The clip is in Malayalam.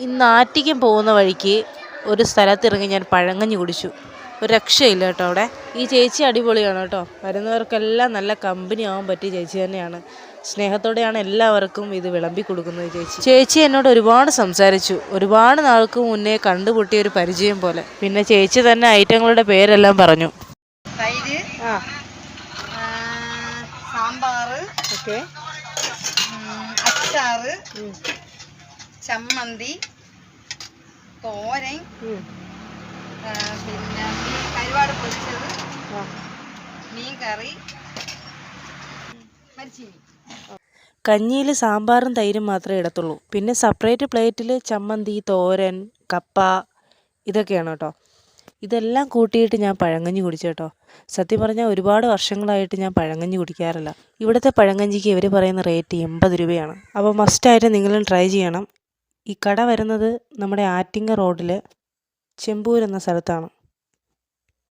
ഇന്ന് ആറ്റിക്കും പോകുന്ന വഴിക്ക് ഒരു സ്ഥലത്തിറങ്ങി ഞാൻ പഴങ്കഞ്ഞി കുടിച്ചു. ഒരു രക്ഷയില്ല കേട്ടോ അവിടെ. ഈ ചേച്ചി അടിപൊളിയാണ് കേട്ടോ. വരുന്നവർക്കെല്ലാം നല്ല കമ്പനി ആവാൻ പറ്റിയ ചേച്ചി തന്നെയാണ്. സ്നേഹത്തോടെയാണ് എല്ലാവർക്കും ഇത് വിളമ്പി കൊടുക്കുന്നത്. ചേച്ചി എന്നോട് ഒരുപാട് സംസാരിച്ചു. ഒരുപാട് നാൾക്ക് മുന്നേ കണ്ടുമുട്ടിയ ഒരു പരിചയം പോലെ. പിന്നെ ചേച്ചി തന്നെ ഐറ്റങ്ങളുടെ പേരെല്ലാം പറഞ്ഞു. തൈര്, സാമ്പാർ, അച്ചാറ്, ചമ്മന്തി, തോരൻ, പിന്നെ കരുവാട് പൊരിച്ചത്, മീൻ കറി, മരിച്ചീനി. കഞ്ഞിയിൽ സാമ്പാറും തൈരും മാത്രമേ ഇടത്തുള്ളൂ. പിന്നെ സെപ്പറേറ്റ് പ്ലേറ്റിൽ ചമ്മന്തി, തോരൻ, കപ്പ ഇതൊക്കെയാണ് കേട്ടോ. ഇതെല്ലാം കൂട്ടിയിട്ട് ഞാൻ പഴങ്കഞ്ഞി കുടിച്ചു കേട്ടോ. സത്യം പറഞ്ഞാൽ ഒരുപാട് വർഷങ്ങളായിട്ട് ഞാൻ പഴങ്കഞ്ഞി കുടിക്കാറില്ല. ഇവിടുത്തെ പഴങ്കഞ്ഞിക്ക് ഇവർ പറയുന്ന റേറ്റ് 80 രൂപയാണ്. അപ്പോൾ മസ്റ്റായിട്ട് നിങ്ങളും ട്രൈ ചെയ്യണം. ഈ കട വരുന്നത് നമ്മുടെ ആറ്റിങ്ങ റോഡിൽ ചെമ്പൂർ എന്ന സ്ഥലത്താണ്.